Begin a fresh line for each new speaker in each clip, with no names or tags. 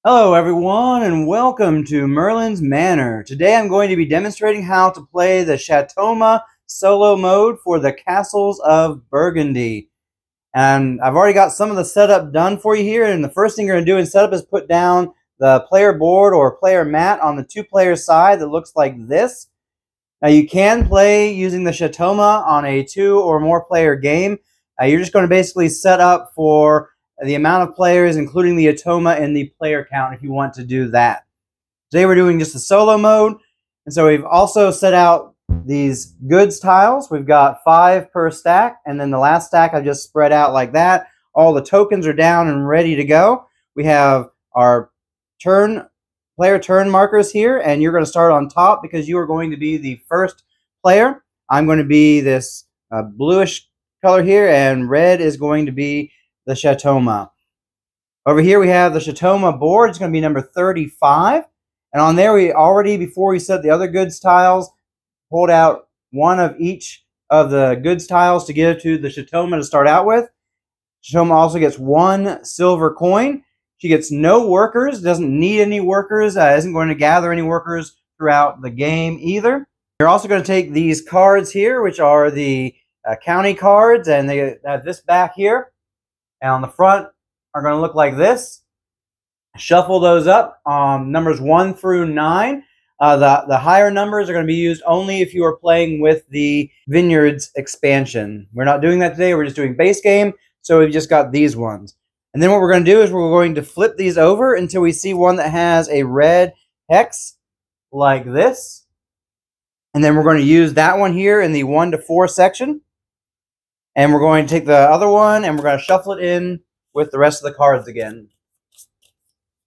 Hello everyone and welcome to Merlin's Manor. Today I'm going to be demonstrating how to play the Chateauma solo mode for the Castles of Burgundy. And I've already got some of the setup done for you here, and the first thing you're going to do in setup is put down the player board or player mat on the two-player side that looks like this. Now you can play using the Chateauma on a 2 or more player game. You're just going to basically set up for the amount of players, including the Chateauma and the player count if you want to do that. Today we're doing just the solo mode, and so we've also set out these goods tiles. We've got 5 per stack, and then the last stack I just spread out like that. All the tokens are down and ready to go. We have our player turn markers here, and you're going to start on top because you are going to be the first player. I'm going to be this bluish color here, and red is going to be the Chateauma. Over here we have the Chateauma board. It's going to be number 35. And on there we already, before we set the other goods tiles, pulled out one of each of the goods tiles to give to the Chateauma to start out with. Chateauma also gets 1 silver coin. She gets no workers, doesn't need any workers, isn't going to gather any workers throughout the game either. You're also going to take these cards here, which are the county cards, and they have this back here. And on the front are going to look like this. Shuffle those up, numbers 1 through 9. The higher numbers are going to be used only if you are playing with the Vineyards expansion. We're not doing that today. We're just doing base game, so we've just got these ones. And then what we're going to do is we're going to flip these over until we see one that has a red hex like this. And then we're going to use that one here in the 1 to 4 section. And we're going to take the other one and we're going to shuffle it in with the rest of the cards again.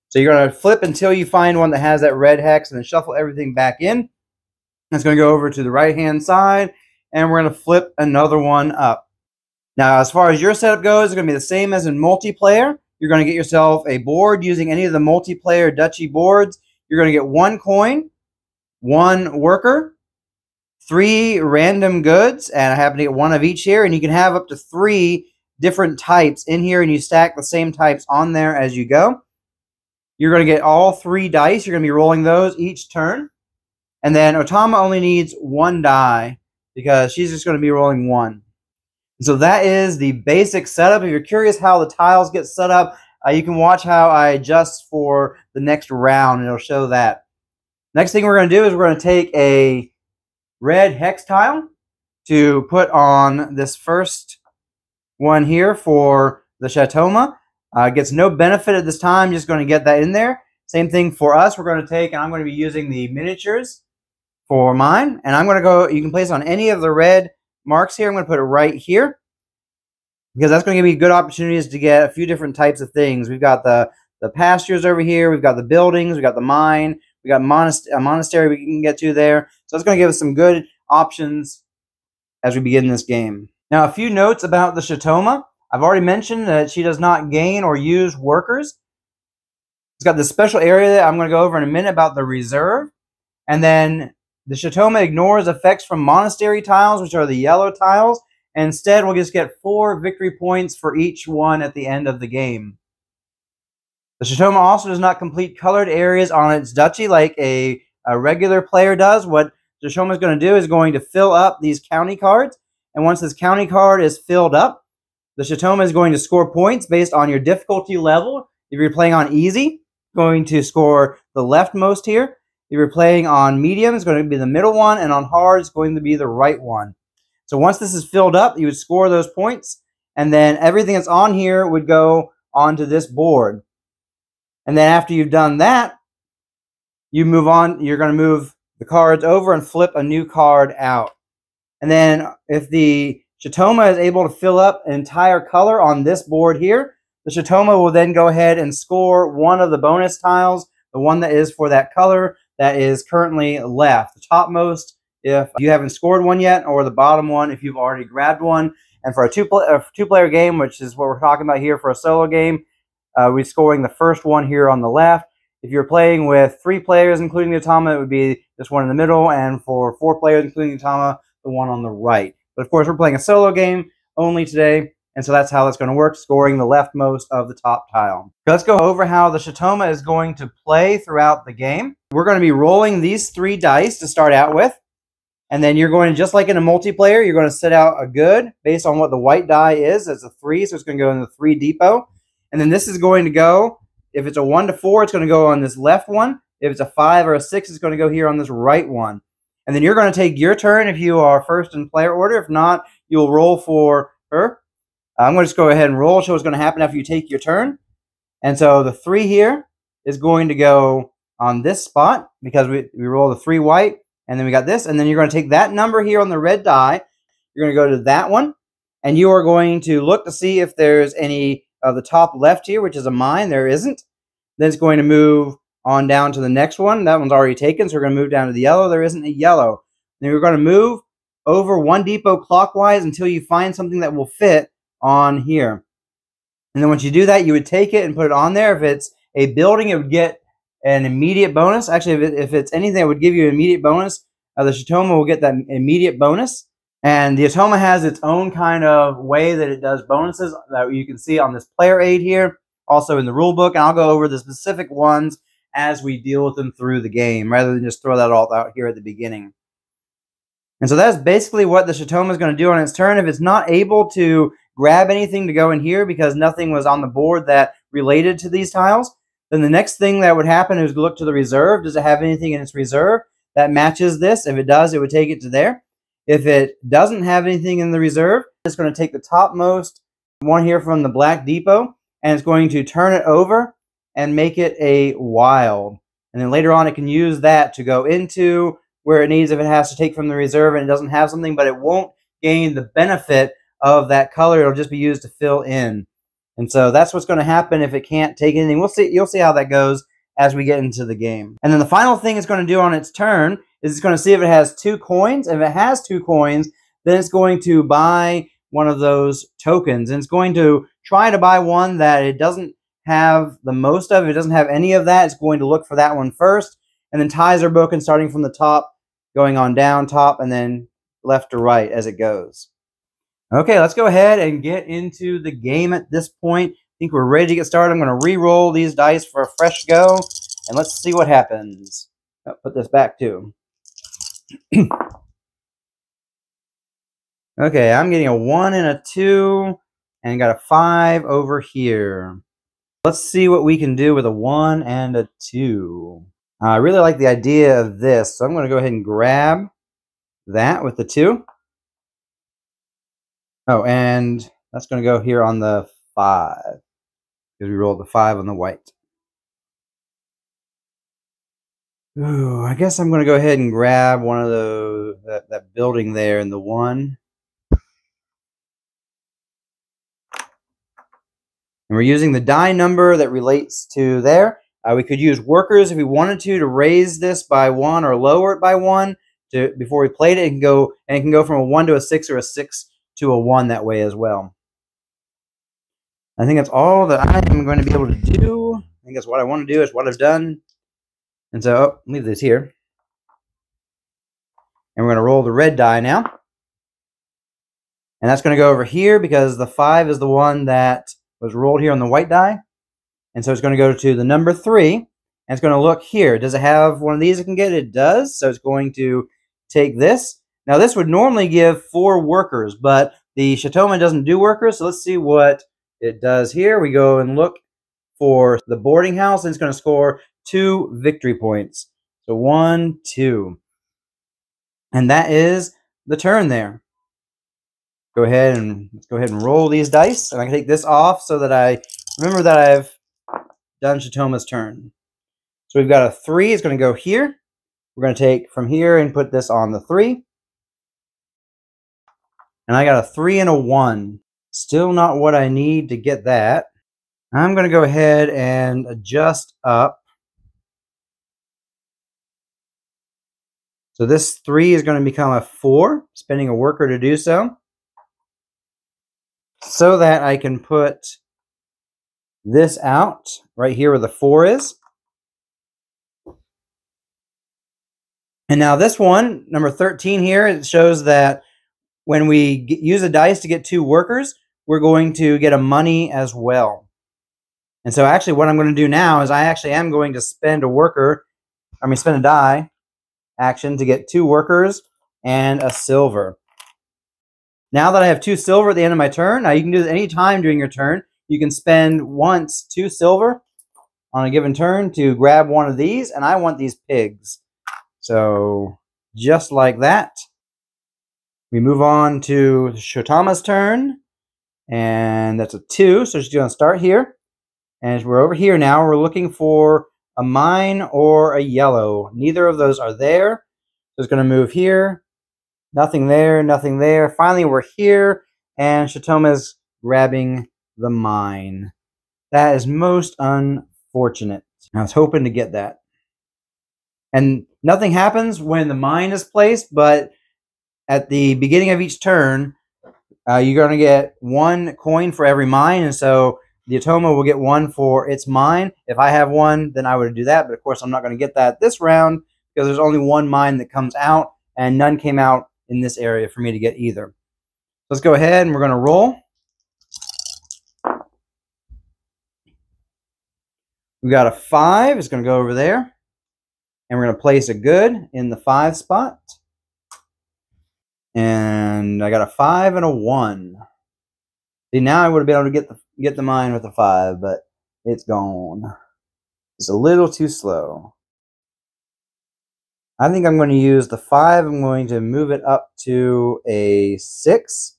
So you're going to flip until you find one that has that red hex and then shuffle everything back in. It's going to go over to the right-hand side, and we're going to flip another one up. Now, as far as your setup goes, it's going to be the same as in multiplayer. You're going to get yourself a board using any of the multiplayer duchy boards. You're going to get 1 coin, 1 worker, 3 random goods, and I happen to get 1 of each here, and you can have up to 3 different types in here, and you stack the same types on there as you go. You're going to get all 3 dice. You're going to be rolling those each turn. And then Chateauma only needs 1 die because she's just going to be rolling 1. So that is the basic setup. If you're curious how the tiles get set up, you can watch how I adjust for the next round, and it'll show that. Next thing we're going to do is we're going to take a red hex tile to put on this first one here for the Chateauma. Gets no benefit at this time, just going to get that in there. Same thing for us. We're going to take, and I'm going to be using the miniatures for mine. And I'm going to go, you can place on any of the red marks here. I'm going to put it right here because that's going to give me good opportunities to get a few different types of things. We've got the pastures over here. We've got the buildings. We've got the mine. We got a monastery we can get to there. So it's going to give us some good options as we begin this game. Now, a few notes about the Chateauma. I've already mentioned that she does not gain or use workers. It's got this special area that I'm going to go over in a minute about the reserve. And then the Chateauma ignores effects from monastery tiles, which are the yellow tiles. And instead, we'll just get 4 victory points for each one at the end of the game. The Chateauma also does not complete colored areas on its duchy like a regular player does. What the Chateauma is going to do is going to fill up these county cards. And once this county card is filled up, the Chateauma is going to score points based on your difficulty level. If you're playing on easy, going to score the leftmost here. If you're playing on medium, it's going to be the middle one. And on hard, it's going to be the right one. So once this is filled up, you would score those points. And then everything that's on here would go onto this board. And then after you've done that, you move on. You're going to move the cards over and flip a new card out. And then if the Chateauma is able to fill up an entire color on this board here, the Chateauma will then go ahead and score one of the bonus tiles, the one that is for that color that is currently left. The topmost if you haven't scored one yet, or the bottom one if you've already grabbed one. And for a two-player game, which is what we're talking about here for a solo game, we're scoring the first one here on the left. If you're playing with 3 players, including the Chateauma, it would be this one in the middle, and for 4 players, including the Chateauma, the one on the right. But of course, we're playing a solo game only today, And so that's how that's going to work, scoring the leftmost of the top tile. Let's go over how the Chateauma is going to play throughout the game. We're going to be rolling these 3 dice to start out with. And then you're going to, just like in a multiplayer, you're going to set out a good based on what the white die is. It's a 3, so it's going to go in the 3 depot. And then this is going to go, if it's a 1 to 4, it's going to go on this left one. If it's a 5 or a 6, it's going to go here on this right one. And then you're going to take your turn if you are first in player order. If not, you'll roll for her. I'm going to just go ahead and roll, show what's going to happen after you take your turn. And so the 3 here is going to go on this spot because we roll the 3 white, and then we got this. And then you're going to take that number here on the red die. You're going to go to that one, and you are going to look to see if there's any of the top left here, which is a mine. There isn't. Then it's going to move on down to the next one. That one's already taken, so we're going to move down to the yellow. There isn't a yellow. Then we're going to move over 1 depot clockwise until you find something that will fit on here. And then once you do that, you would take it and put it on there. If it's a building, it would get an immediate bonus. Actually, if it's anything that would give you an immediate bonus, the Chateauma will get that immediate bonus. And the Chateauma has its own kind of way that it does bonuses that you can see on this player aid here, also in the rule book. And I'll go over the specific ones as we deal with them through the game, rather than just throw that all out here at the beginning. And so that's basically what the Chateauma is going to do on its turn. If it's not able to grab anything to go in here because nothing was on the board that related to these tiles, then the next thing that would happen is look to the reserve. Does it have anything in its reserve that matches this? If it does, it would take it to there. If it doesn't have anything in the reserve, it's going to take the topmost one here from the black depot, and it's going to turn it over and make it a wild. And then later on, it can use that to go into where it needs if it has to take from the reserve and it doesn't have something, but it won't gain the benefit of that color. It'll just be used to fill in. And so that's what's going to happen if it can't take anything. We'll see. You'll see how that goes as we get into the game. And then the final thing it's going to do on its turn is it's going to see if it has 2 coins. If it has 2 coins, then it's going to buy one of those tokens. And it's going to try to buy one that it doesn't have the most of. If it doesn't have any of that, it's going to look for that one first. And then ties are broken starting from the top, going on down top, and then left to right as it goes. Okay, let's go ahead and get into the game at this point. I think we're ready to get started. I'm going to re-roll these dice for a fresh go, and let's see what happens. I'll put this back too. Okay, I'm getting a 1 and a 2, and got a 5 over here. Let's see what we can do with a 1 and a 2. I really like the idea of this, so I'm going to go ahead and grab that with the 2. Oh, and that's going to go here on the 5, because we rolled the 5 on the white. Ooh, I guess I'm going to go ahead and grab one of those, that building there in the 1. And we're using the die number that relates to there. We could use workers if we wanted to raise this by 1 or lower it by 1 before we played it. It can go from a 1 to a 6 or a 6 to a 1 that way as well. I think that's all that I am going to be able to do. I think that's what I want to do. It's what I've done. And so, leave this here. And we're going to roll the red die now. And that's going to go over here because the 5 is the one that was rolled here on the white die. And so it's going to go to the number 3. And it's going to look here. Does it have one of these it can get? It does. So it's going to take this. Now this would normally give 4 workers, but the Chateauma doesn't do workers. So let's see what it does here. We go and look for the boarding house, and it's going to score 2 victory points. So 1, 2. And that is the turn there. Let's go ahead and roll these dice. And I can take this off so that I remember that I've done Chateauma's turn. So we've got a 3. It's going to go here. We're going to take from here and put this on the 3. And I got a 3 and a 1. Still not what I need to get that. I'm going to go ahead and adjust up. So this 3 is going to become a 4, spending a worker to do so. So that I can put this out right here where the 4 is. And now this one, number 13 here, it shows that when we use a dice to get 2 workers, we're going to get a money as well. And so actually what I'm going to do now is I actually am going to spend spend a die action to get 2 workers and a silver. Now that I have 2 silver at the end of my turn, now you can do this any time during your turn. You can spend once 2 silver on a given turn to grab one of these, and I want these pigs. So just like that, we move on to Chateauma's turn, and that's a 2, so she's going to start here. And we're over here now, we're looking for a mine or a yellow. Neither of those are there. So it's going to move here. Nothing there, nothing there. Finally, we're here, and Chateauma's grabbing the mine. That is most unfortunate. I was hoping to get that. And nothing happens when the mine is placed, but at the beginning of each turn, you're going to get 1 coin for every mine, and so the Chateauma will get 1 for its mine. If I have 1, then I would do that, but of course I'm not going to get that this round because there's only 1 mine that comes out, and none came out in this area for me to get either. Let's go ahead and we're going to roll. We got a 5. It's going to go over there, and we're going to place a good in the 5 spot. And I got a 5 and a 1. See, now I would have been able to get the mine with a 5, but it's gone. It's a little too slow. I think I'm going to use the 5. I'm going to move it up to a 6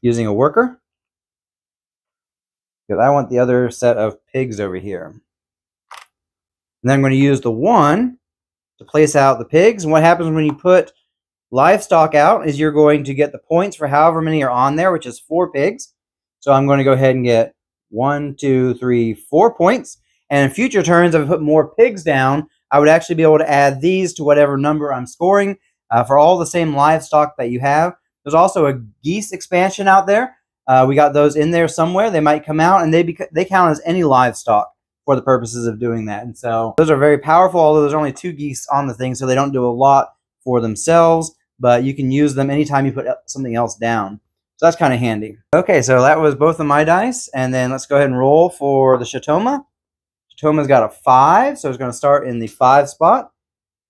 using a worker, because I want the other set of pigs over here. And then I'm going to use the 1 to place out the pigs. And what happens when you put livestock out is you're going to get the points for however many are on there, which is 4 pigs. So I'm going to go ahead and get 1, 2, 3, 4 points. And in future turns, if I put more pigs down, I would actually be able to add these to whatever number I'm scoring for all the same livestock that you have. There's also a geese expansion out there. We got those in there somewhere. They might come out, and they count as any livestock for the purposes of doing that. And so those are very powerful, although there's only 2 geese on the thing, so they don't do a lot for themselves, but you can use them anytime you put something else down. So that's kind of handy. Okay, so that was both of my dice, and then let's go ahead and roll for the Chateauma. Chateauma's got a 5, so it's going to start in the 5 spot,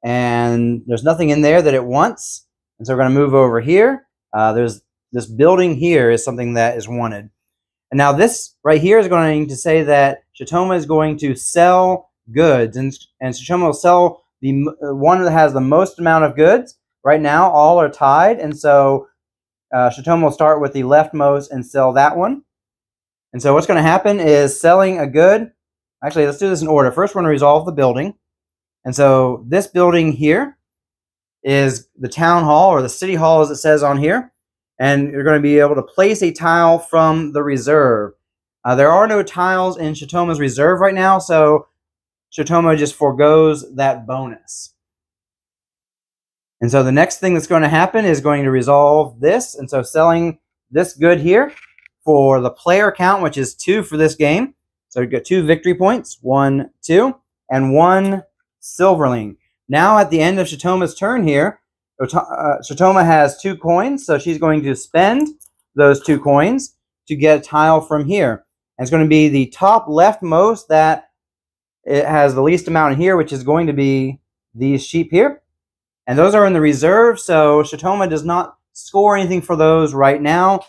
and there's nothing in there that it wants, and so we're going to move over here. There's this building here is something that is wanted. And now this right here is going to say that Chateauma is going to sell goods, and Chateauma will sell the one that has the most amount of goods. Right now, all are tied, and so Chateauma will start with the leftmost and sell that one. And so what's going to happen is selling a good. Actually, let's do this in order. First, we're going to resolve the building. And so this building here is the town hall, or the city hall as it says on here. And you're going to be able to place a tile from the reserve. There are no tiles in Chateauma's reserve right now, so Chateauma just forgoes that bonus. And so the next thing that's going to happen is going to resolve this. And so selling this good here for the player count, which is 2 for this game. So you get 2 victory points, 1, 2, and 1 silverling. Now at the end of Chateauma's turn here, Chateauma has 2 coins, so she's going to spend those 2 coins to get a tile from here. And it's going to be the top leftmost that it has the least amount in here, which is going to be these sheep here. And those are in the reserve, so Chateauma does not score anything for those right now.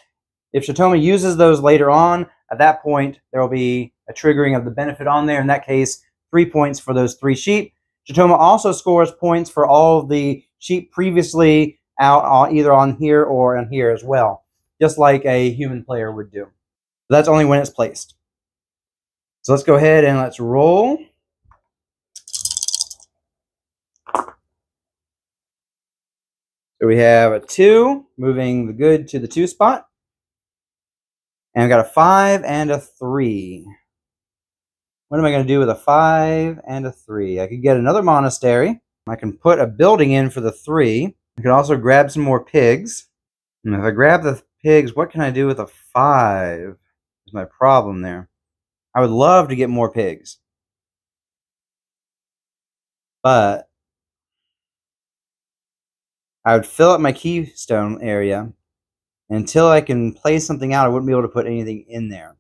If Chateauma uses those later on, at that point, there will be a triggering of the benefit on there. In that case, 3 points for those 3 sheep. Chateauma also scores points for all of the sheep previously out either on here or on here as well, just like a human player would do. That's only when it's placed. So let's go ahead and let's roll. So we have a 2, moving the good to the 2 spot. And we got a 5 and a 3. What am I going to do with a 5 and a 3? I could get another monastery. I can put a building in for the 3. I can also grab some more pigs. And if I grab the pigs, what can I do with a 5? Is my problem there. I would love to get more pigs. But I would fill up my keystone area, until I can place something out, I wouldn't be able to put anything in there.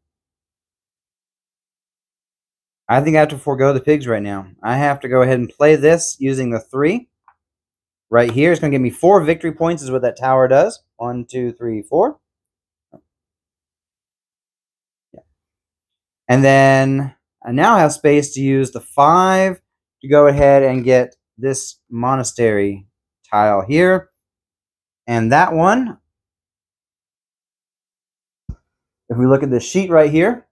I think I have to forego the pigs right now. I have to go ahead and play this using the 3. Right here, it's going to give me 4 victory points is what that tower does. 1, 2, 3, 4. Yeah. And then I now have space to use the 5 to go ahead and get this monastery tile here. And that one, if we look at the sheet right here,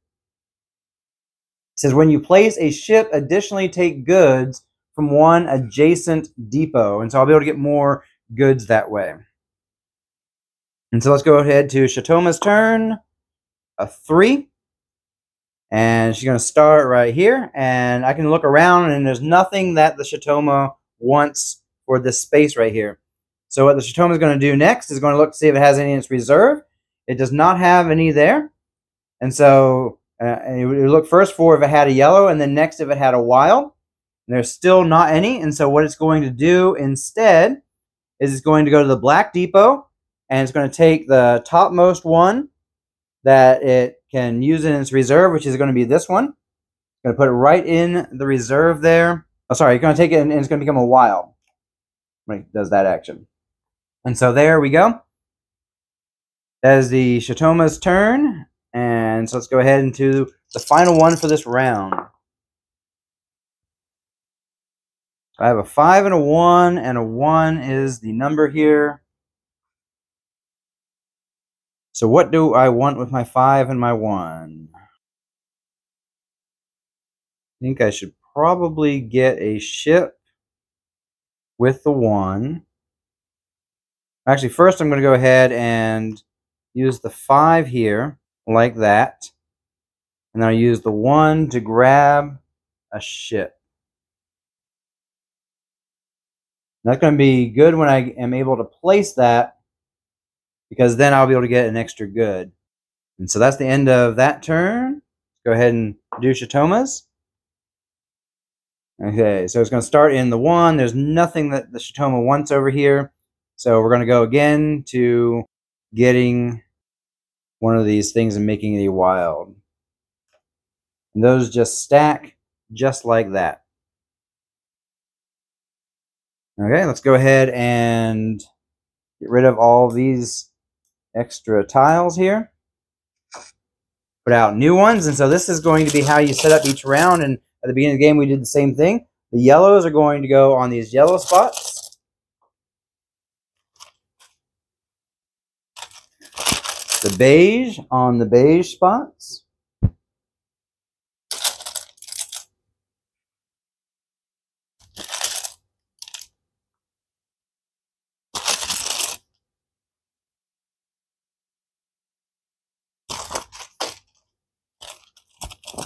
it says when you place a ship, additionally take goods from one adjacent depot. And so I'll be able to get more goods that way. And so let's go ahead to Chateauma's turn. A 3. And she's going to start right here. And I can look around and there's nothing that the Chateauma wants for this space right here. So what the Chateauma is going to do next is going to look to see if it has any in its reserve. It does not have any there. And so it would look first for if it had a yellow, and then next if it had a wild. And there's still not any. And so what it's going to do instead is it's going to go to the black depot, and it's going to take the topmost one that it can use in its reserve, which is going to be this one. It's going to put it right in the reserve there. Oh, sorry, you're going to take it and it's going to become a wild when it does that action. And so there we go. That is the Chateauma's turn. And so let's go ahead into the final one for this round. I have a 5 and a 1, and a 1 is the number here. So what do I want with my 5 and my 1? I think I should probably get a ship with the 1. Actually, first I'm going to go ahead and use the 5 here, like that. And then I'll use the 1 to grab a ship. That's going to be good when I am able to place that, because then I'll be able to get an extra good. And so that's the end of that turn. Let's go ahead and do Chateauma's. Okay, so it's going to start in the 1. There's nothing that the Chateauma wants over here. So we're going to go again to getting one of these things and making it a wild. And those just stack just like that. Okay, let's go ahead and get rid of all these extra tiles here. Put out new ones, and so this is going to be how you set up each round. And at the beginning of the game, we did the same thing. The yellows are going to go on these yellow spots. The beige on the beige spots.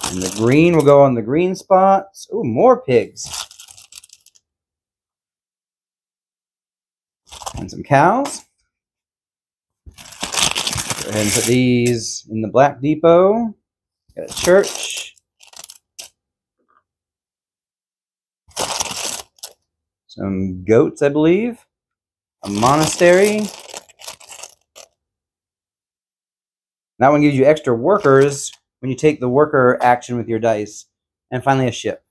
And the green will go on the green spots. Ooh, more pigs. And some cows. Go ahead and put these in the black depot. Got a church. Some goats, I believe. A monastery. That one gives you extra workers when you take the worker action with your dice. And finally a ship.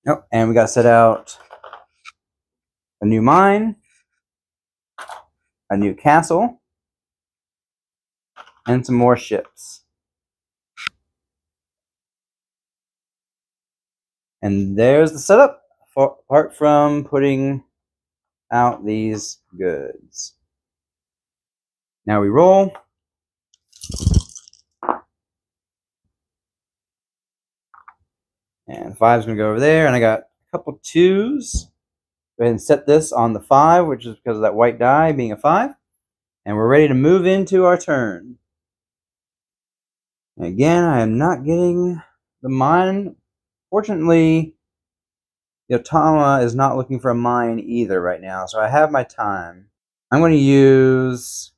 Oh, and we got to set out a new mine, a new castle, and some more ships. And there's the setup, apart from putting out these goods. Now we roll. And 5's going to go over there, and I got a couple 2s. Go ahead and set this on the 5, which is because of that white die being a 5. And we're ready to move into our turn. And again, I am not getting the mine. Fortunately, Chateauma is not looking for a mine either right now, so I have my time. I'm going to use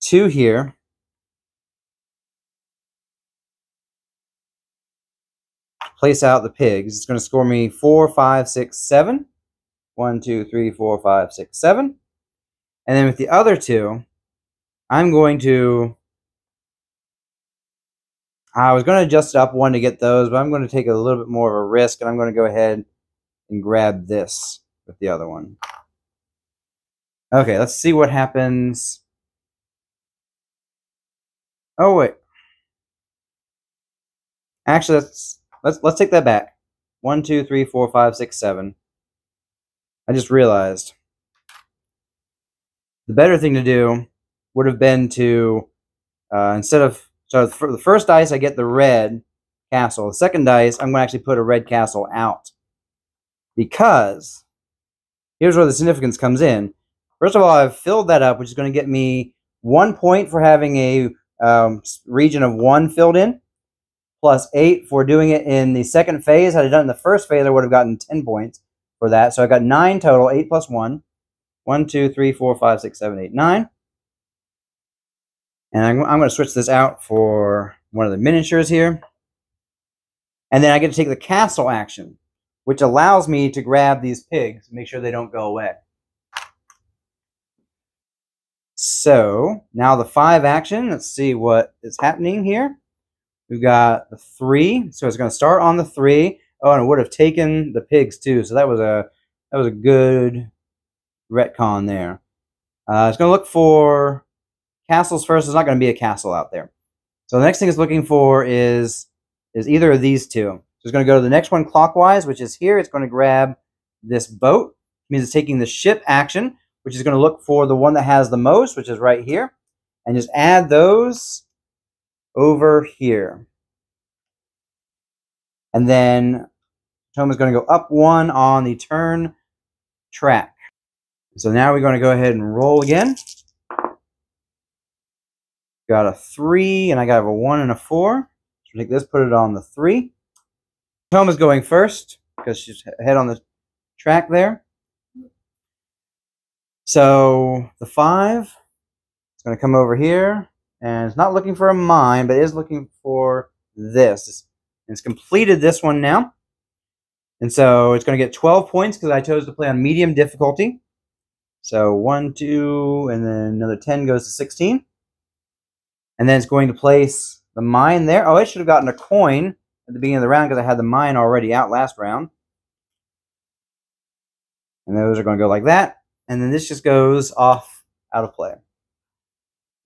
2 here. Place out the pigs. It's going to score me 4, 5, 6, 7. 1, 2, 3, 4, 5, 6, 7. And then with the other two, I'm going to... I was going to adjust it up one to get those, but I'm going to take a little bit more of a risk, and I'm going to go ahead and grab this with the other one. Okay, let's see what happens. Oh, wait. Actually, let's take that back. 1, 2, 3, 4, 5, 6, 7. I just realized the better thing to do would have been to instead of... So for the first dice, I get the red castle. The second dice, I'm going to actually put a red castle out. Because here's where the significance comes in. First of all, I've filled that up, which is going to get me 1 point for having a region of 1 filled in, plus 8 for doing it in the second phase. Had I done it in the first phase, I would have gotten 10 points for that. So I got 9 total, 8 plus 1. 1, 2, 3, 4, 5, 6, 7, 8, 9. And I'm going to switch this out for one of the miniatures here. And then I get to take the castle action, which allows me to grab these pigs and make sure they don't go away. So now the 5 action, let's see what is happening here. We've got the 3, so it's going to start on the 3. Oh, and it would have taken the pigs too, so that was a good retcon there. It's going to look for castles first. There's not going to be a castle out there. So the next thing it's looking for is either of these two. So it's going to go to the next one clockwise, which is here. It's going to grab this boat. It means it's taking the ship action, which is going to look for the one that has the most, which is right here. And just add those over here. And then Chateauma is going to go up 1 on the turn track. So now we're going to go ahead and roll again. Got a 3, and I got a 1 and a 4. So take this, put it on the 3. Chateauma's going first because she's ahead on the track there. So the 5 is going to come over here, and it's not looking for a mine, but it is looking for this. It's completed this one now. And so it's going to get 12 points because I chose to play on medium difficulty. So 1, 2, and then another 10 goes to 16. And then it's going to place the mine there. Oh, I should have gotten a coin at the beginning of the round because I had the mine already out last round. And those are going to go like that. And then this just goes off out of play.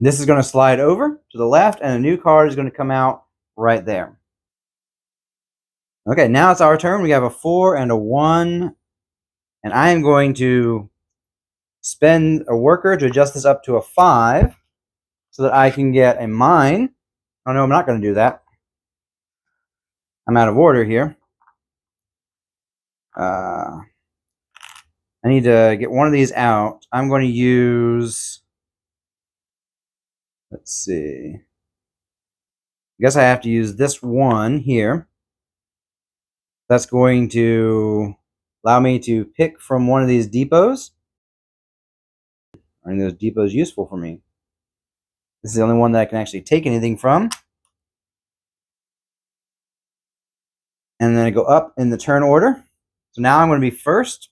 This is going to slide over to the left, and a new card is going to come out right there. Okay, now it's our turn. We have a 4 and a 1. And I am going to spend a worker to adjust this up to a 5 so that I can get a mine. Oh, no, I'm not going to do that. I'm out of order here. I need to get one of these out. I'm going to use... Let's see. I guess I have to use this one here. That's going to allow me to pick from one of these depots. Are any of those depots useful for me? This is the only one that I can actually take anything from. And then I go up in the turn order. So now I'm going to be first.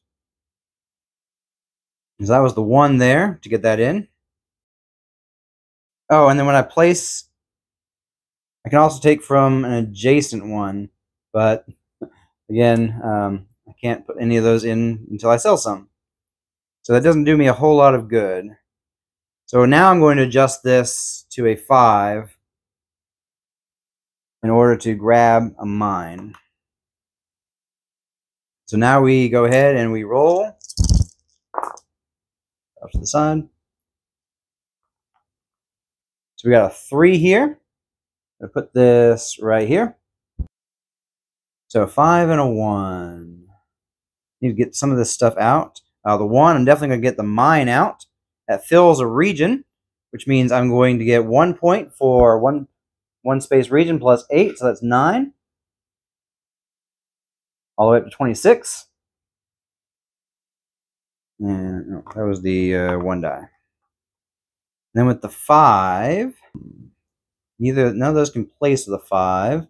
So that was the 1 there to get that in. Oh, and then when I place, I can also take from an adjacent one. But again, I can't put any of those in until I sell some. So that doesn't do me a whole lot of good. So now I'm going to adjust this to a 5 in order to grab a mine. So now we go ahead and we roll off to the side. So we got a 3 here. I'll put this right here. So a 5 and a 1. Need to get some of this stuff out. The 1, I'm definitely going to get the mine out. That fills a region, which means I'm going to get 1 point for one space region plus 8, so that's 9. All the way up to 26. And no, that was the 1 die. And then with the 5, none of those can place with a 5.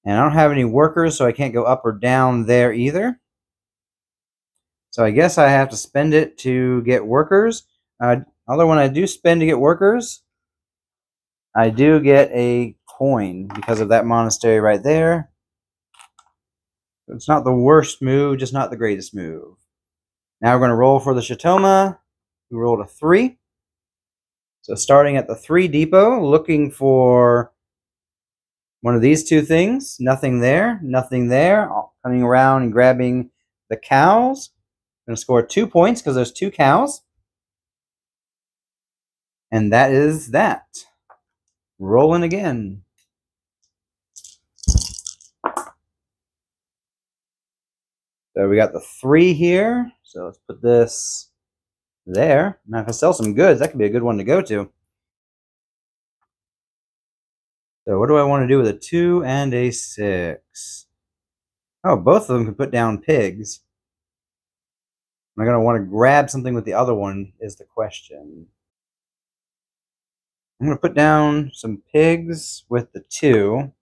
And I don't have any workers, so I can't go up or down there either. So I guess I have to spend it to get workers, Although when I do spend to get workers, I do get a coin because of that monastery right there. It's not the worst move, just not the greatest move. Now we're going to roll for the Chateauma. We rolled a 3. So starting at the 3 depot, looking for one of these two things. Nothing there, nothing there. Coming around and grabbing the cows. I'm going to score 2 points because there's 2 cows. And that is that. Rolling again. So we got the 3 here. So let's put this there. Now if I sell some goods, that could be a good one to go to. So what do I want to do with a 2 and a 6? Oh, both of them can put down pigs. Am I going to want to grab something with the other one is the question. I'm going to put down some pigs with the 2.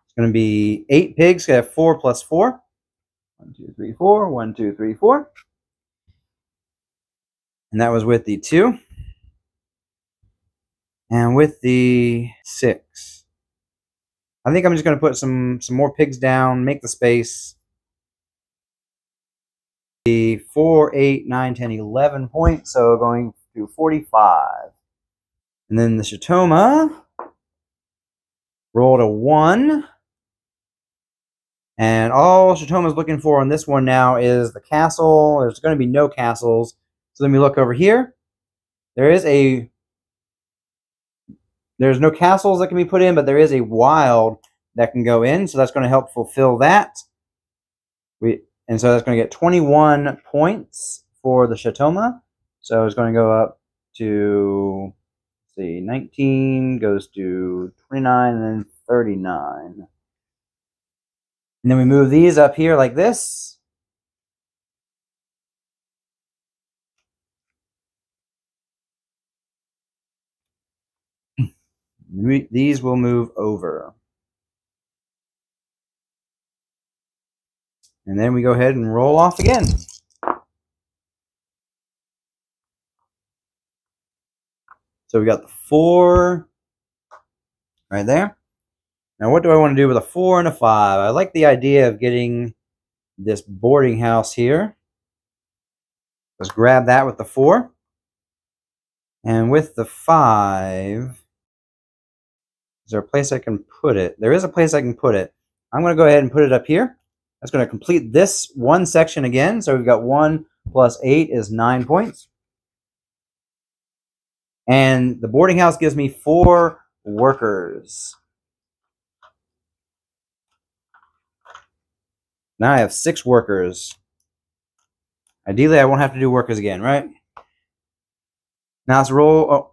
It's going to be 8 pigs. Going to have 4 plus 4. 1, 2, 3, 4. 1, 2, 3, 4. And that was with the 2. And with the 6. I think I'm just going to put some more pigs down, make the space. The 4, 8, 9, 10, 11 points. So going to 45. And then the Chateauma rolled a 1. And all Chateauma is looking for on this one now is the castle. There's going to be no castles. So let me look over here. There's no castles that can be put in, but there is a wild that can go in. So that's going to help fulfill that. And so that's going to get 21 points for the Chateauma. So it's going to go up to, let's see, 19 goes to 29 and then 39. And then we move these up here like this. These will move over. And then we go ahead and roll off again. So we got the 4 right there. Now what do I want to do with a 4 and a 5? I like the idea of getting this boarding house here. Let's grab that with the 4. And with the 5, is there a place I can put it? There is a place I can put it. I'm going to go ahead and put it up here. That's going to complete this one section again. So we've got 1 plus 8 is 9 points. And the boarding house gives me 4 workers. Now I have 6 workers. Ideally, I won't have to do workers again, right? Now let's roll. Oh,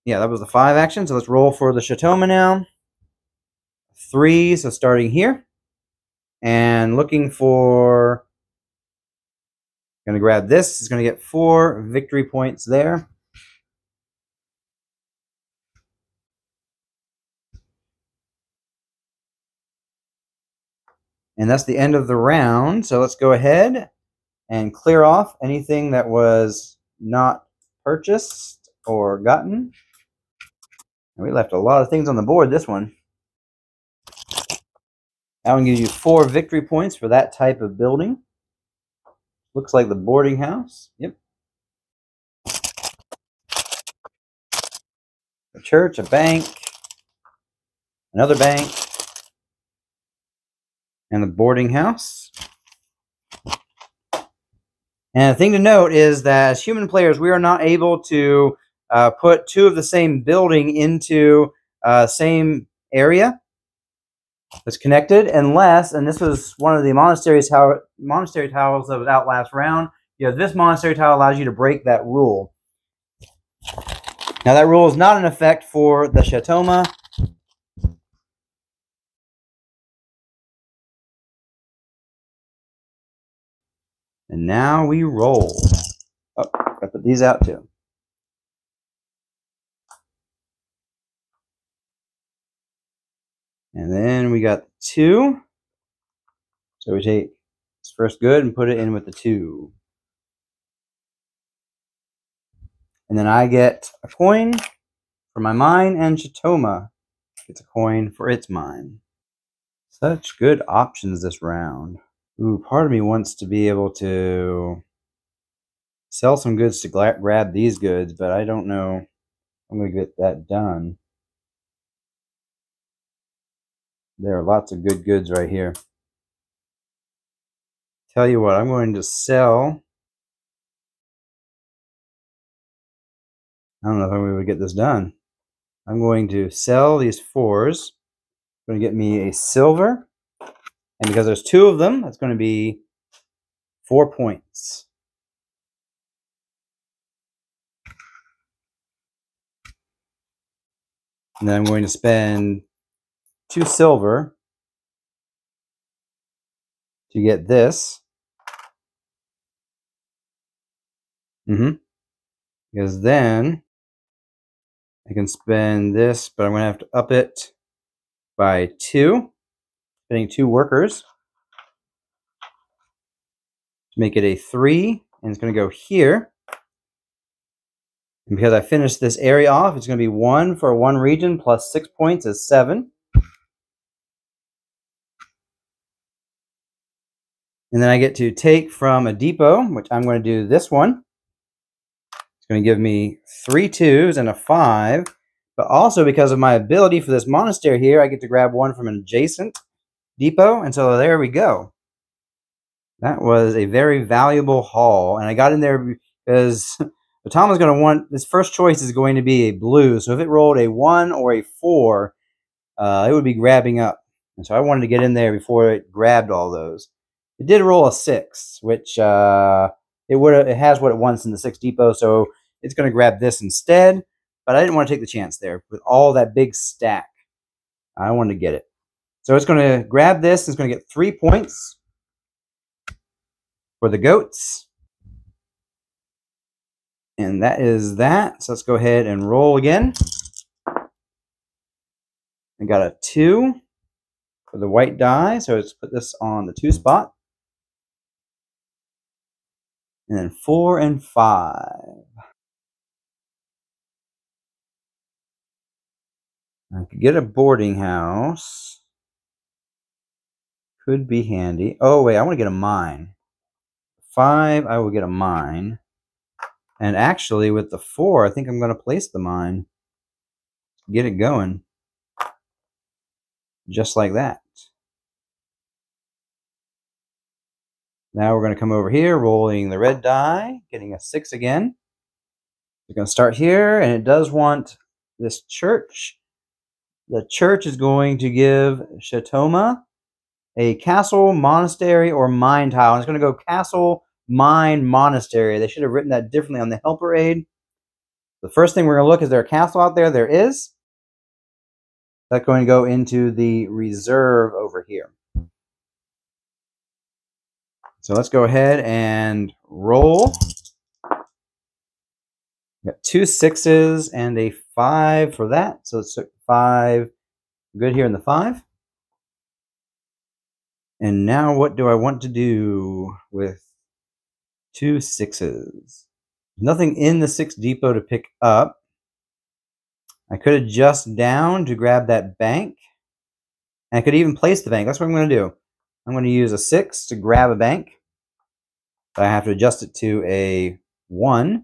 yeah, that was the 5 action. So let's roll for the Chateauma now. 3, so starting here. And looking for... Going to grab this. It's going to get 4 victory points there. And that's the end of the round. So let's go ahead and clear off anything that was not purchased or gotten. And we left a lot of things on the board this one. That one gives you 4 victory points for that type of building. Looks like the boarding house. Yep. A church, a bank, another bank, and the boarding house. And the thing to note is that as human players, we are not able to put 2 of the same building into same area that's connected unless, and this was one of the monastery tiles that was out last round, this monastery tile allows you to break that rule. Now that rule is not in effect for the Chateauma. And now we roll. Oh, gotta put these out too. And then we got 2. So we take this first good and put it in with the 2. And then I get a coin for my mine, and Chateauma gets a coin for its mine. Such good options this round. Ooh, part of me wants to be able to sell some goods to grab these goods, but I don't know if I'm going to get that done. There are lots of good goods right here. Tell you what, I'm going to sell. I don't know if I'm going to get this done. I'm going to sell these 4s. It's going to get me a silver. And because there's 2 of them, that's going to be 4 points. And then I'm going to spend 2 silver to get this. Because then I can spend this, but I'm going to have to up it by 2. Spending 2 workers to make it a 3. And it's going to go here. And because I finished this area off, it's going to be 1 for 1 region plus 6 points is 7. And then I get to take from a depot, which I'm going to do this one. It's going to give me 3 2s and a 5. But also because of my ability for this monastery here, I get to grab one from an adjacent depot. And so there we go. That was a very valuable haul. And I got in there because Chateauma's going to want, his first choice is going to be a blue. So if it rolled a 1 or a 4, it would be grabbing up. And so I wanted to get in there before it grabbed all those. It did roll a 6, which it has what it wants in the 6 depot, so it's going to grab this instead. But I didn't want to take the chance there with all that big stack. I wanted to get it. So it's going to grab this. It's going to get 3 points for the goats. And that is that. So let's go ahead and roll again. I got a 2 for the white die. So let's put this on the 2 spot. And then 4 and 5. I could get a boarding house. Could be handy. Oh, wait, I want to get a mine. 5, I will get a mine. And actually, with the 4, I think I'm going to place the mine. Get it going. Just like that. Now we're going to come over here, rolling the red die, getting a 6 again. We're going to start here, and it does want this church. The church is going to give Chateauma a castle, monastery, or mine tile. And it's going to go castle, mine, monastery. They should have written that differently on the helper aid. The first thing we're going to look, is there a castle out there? There is. That's going to go into the reserve over here. So let's go ahead and roll. Got 2 6s and a 5 for that. So it's 5. Good here in the 5. And now what do I want to do with 2 6s? Nothing in the 6 depot to pick up. I could adjust down to grab that bank. And I could even place the bank. That's what I'm going to do. I'm going to use a 6 to grab a bank. I have to adjust it to a 1.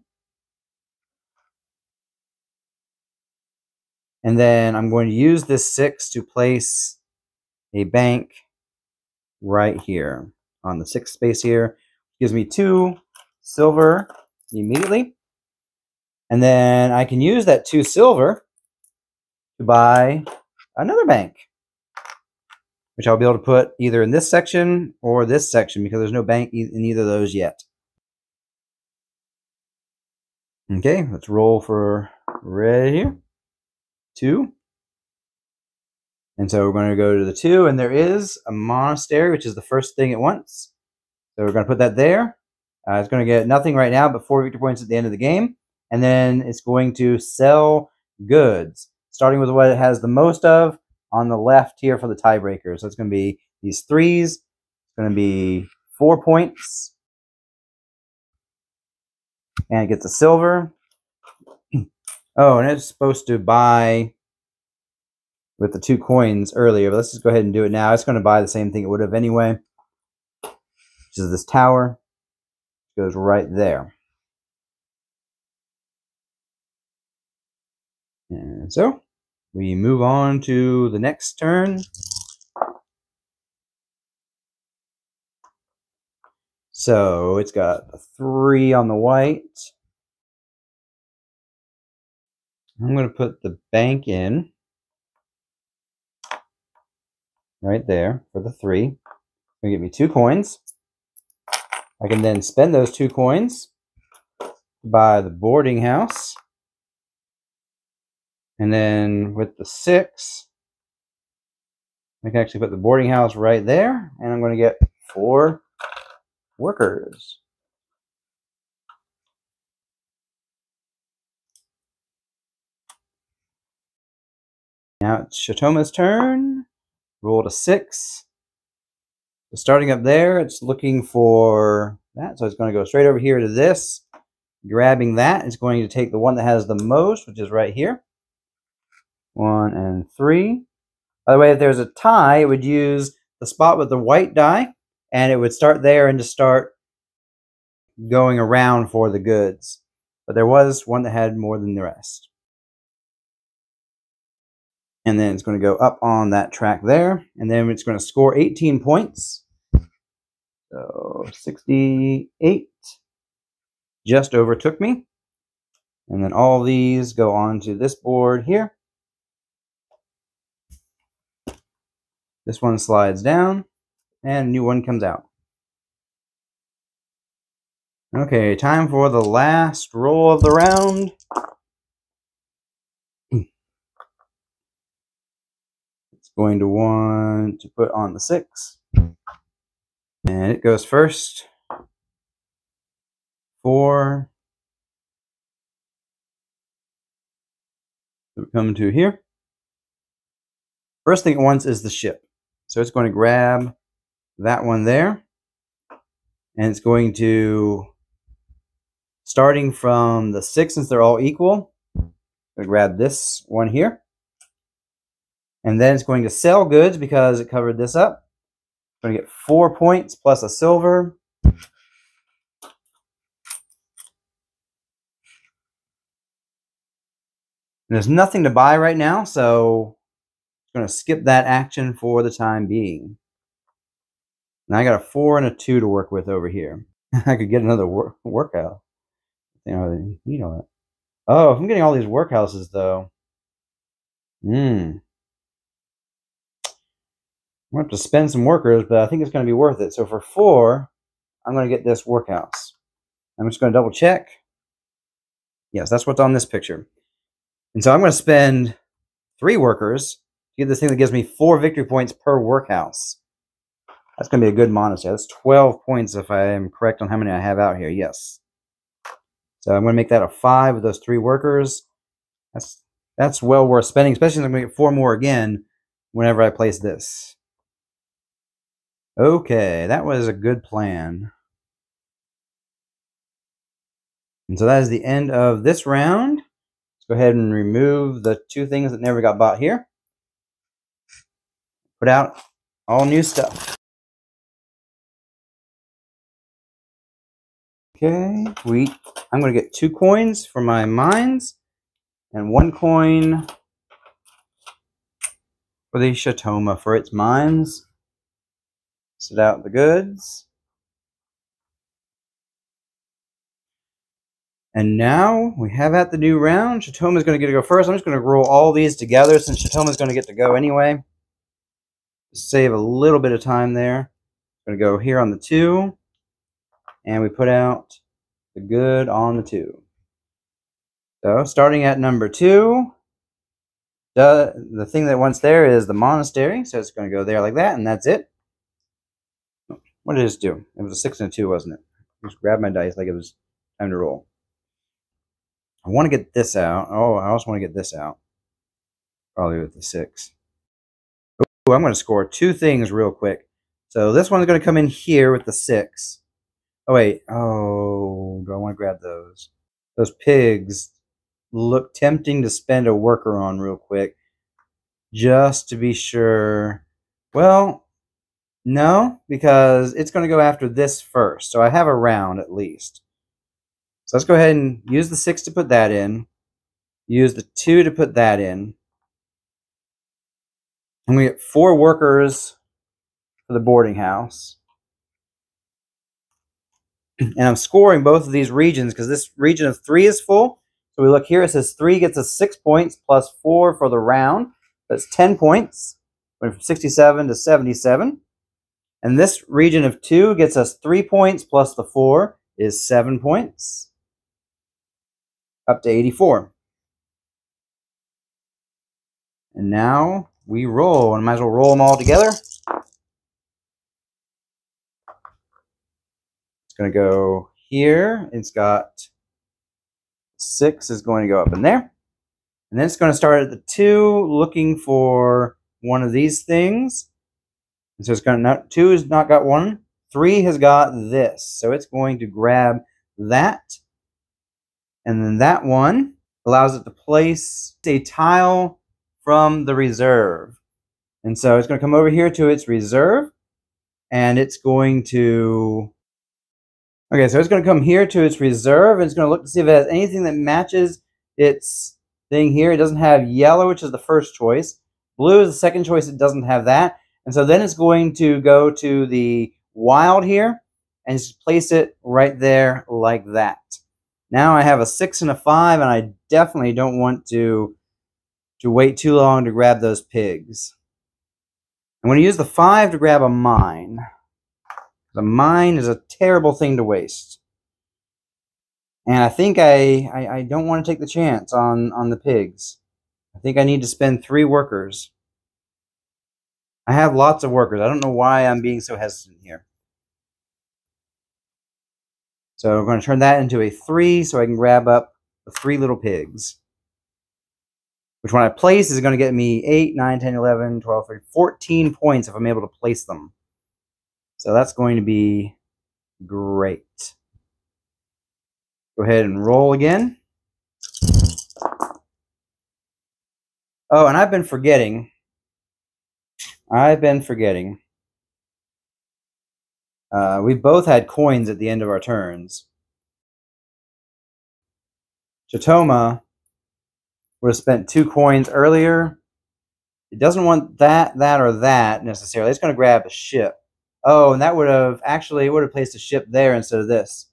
And then I'm going to use this 6 to place a bank right here on the 6th space here. Gives me 2 silver immediately. And then I can use that 2 silver to buy another bank, which I'll be able to put either in this section or this section because there's no bank in either of those yet. Okay, let's roll for red here. 2. And so we're going to go to the 2, and there is a monastery, which is the first thing it wants. So we're going to put that there. It's going to get nothing right now, but 4 victory points at the end of the game. And then it's going to sell goods, starting with what it has the most of on the left here for the tiebreaker. So it's going to be these 3s. It's going to be 4 points. And it gets a silver. Oh, and it's supposed to buy with the 2 coins earlier, but let's just go ahead and do it now. It's going to buy the same thing it would have anyway, which is this tower. It goes right there. And so we move on to the next turn. So it's got a 3 on the white. I'm going to put the bank in right there for the 3. It's going to give me 2 coins. I can then spend those 2 coins to buy the boarding house. And then with the 6, I can actually put the boarding house right there. And I'm going to get 4 workers. Now it's Chateauma's turn. Rolled a 6. So starting up there, it's looking for that. So it's going to go straight over here to this. Grabbing that, it's going to take the one that has the most, which is right here. 1 and 3. By the way, if there's a tie, it would use the spot with the white die, and it would start there and just start going around for the goods. But there was one that had more than the rest. And then it's going to go up on that track there, and then it's going to score 18 points. So 68 just overtook me. And then all these go onto this board here. This one slides down, and a new one comes out. Okay, time for the last roll of the round. It's going to want to put on the 6. And it goes first. 4. So we come to here. First thing it wants is the ship. So it's going to grab that one there. And it's going to, starting from the 6, since they're all equal, I'm going to grab this one here. And then it's going to sell goods because it covered this up. It's going to get 4 points plus a silver. And there's nothing to buy right now, so I'm going to skip that action for the time being. Now I got a 4 and a 2 to work with over here. I could get another workout. You know, you know that. Oh, if I'm getting all these workhouses, though. I'm going to have to spend some workers, but I think it's going to be worth it. So for 4, I'm going to get this workhouse. I'm just going to double check. Yes, that's what's on this picture. And so I'm going to spend 3 workers to get this thing that gives me 4 victory points per workhouse. That's going to be a good monastery. That's 12 points if I am correct on how many I have out here. Yes. So I'm going to make that a 5 with those 3 workers. That's well worth spending, especially since I'm going to get 4 more again whenever I place this. Okay, that was a good plan. And so that is the end of this round. Let's go ahead and remove the 2 things that never got bought here. Put out all new stuff. Okay, I'm going to get 2 coins for my mines and 1 coin for the Chateauma for its mines. Set out the goods. And now we have at the new round. Chateauma is going to get to go first. I'm just going to roll all these together since Chateauma is going to get to go anyway. Save a little bit of time there. I'm going to go here on the 2. And we put out the good on the 2. So starting at number 2. The thing that wants there is the monastery. So it's going to go there like that. And that's it. What did it do? It was a 6 and a 2, wasn't it? Just grab my dice like it was time to roll. I want to get this out. Oh, I also want to get this out. Probably with the 6. Oh, I'm going to score 2 things real quick. So this one's going to come in here with the 6. Oh, wait. Oh, do I want to grab those? Those pigs. look tempting to spend a worker on real quick, just to be sure. Well, no, because it's going to go after this first, so I have a round at least. So let's go ahead and use the 6 to put that in, use the 2 to put that in, and we get 4 workers for the boarding house. And I'm scoring both of these regions because this region of 3 is full. So we look here, it says 3 gets us 6 points plus 4 for the round. That's 10 points. Went from 67 to 77. And this region of 2 gets us 3 points plus the 4 is 7 points. Up to 84. And now we roll, and might as well roll them all together. It's going to go here. It's got 6 is going to go up in there. And then it's going to start at the 2, looking for one of these things. And so it's going to 2 has not got one. 3 has got this. So it's going to grab that. And then that one allows it to place a tile from the reserve. And so it's going to come over here to its reserve. And it's going to... Okay, so it's going to come here to its reserve. And it's going to look to see if it has anything that matches its thing here. It doesn't have yellow, which is the first choice. Blue is the second choice. It doesn't have that. And so then it's going to go to the wild here and just place it right there like that. Now I have a 6 and a 5, and I definitely don't want to wait too long to grab those pigs. I'm going to use the 5 to grab a mine. The mine is a terrible thing to waste. And I think I don't want to take the chance on the pigs. I think I need to spend 3 workers. I have lots of workers. I don't know why I'm being so hesitant here. So I'm going to turn that into a 3 so I can grab up the 3 little pigs. Which when I place is going to get me 8, 9, 10, 11, 12, 13, 14 points if I'm able to place them. So that's going to be great. Go ahead and roll again. Oh, and I've been forgetting. We both had coins at the end of our turns. Chateauma would have spent 2 coins earlier. It doesn't want that, or that necessarily. It's going to grab a ship. Oh, and that would have actually, it would have placed a ship there instead of this.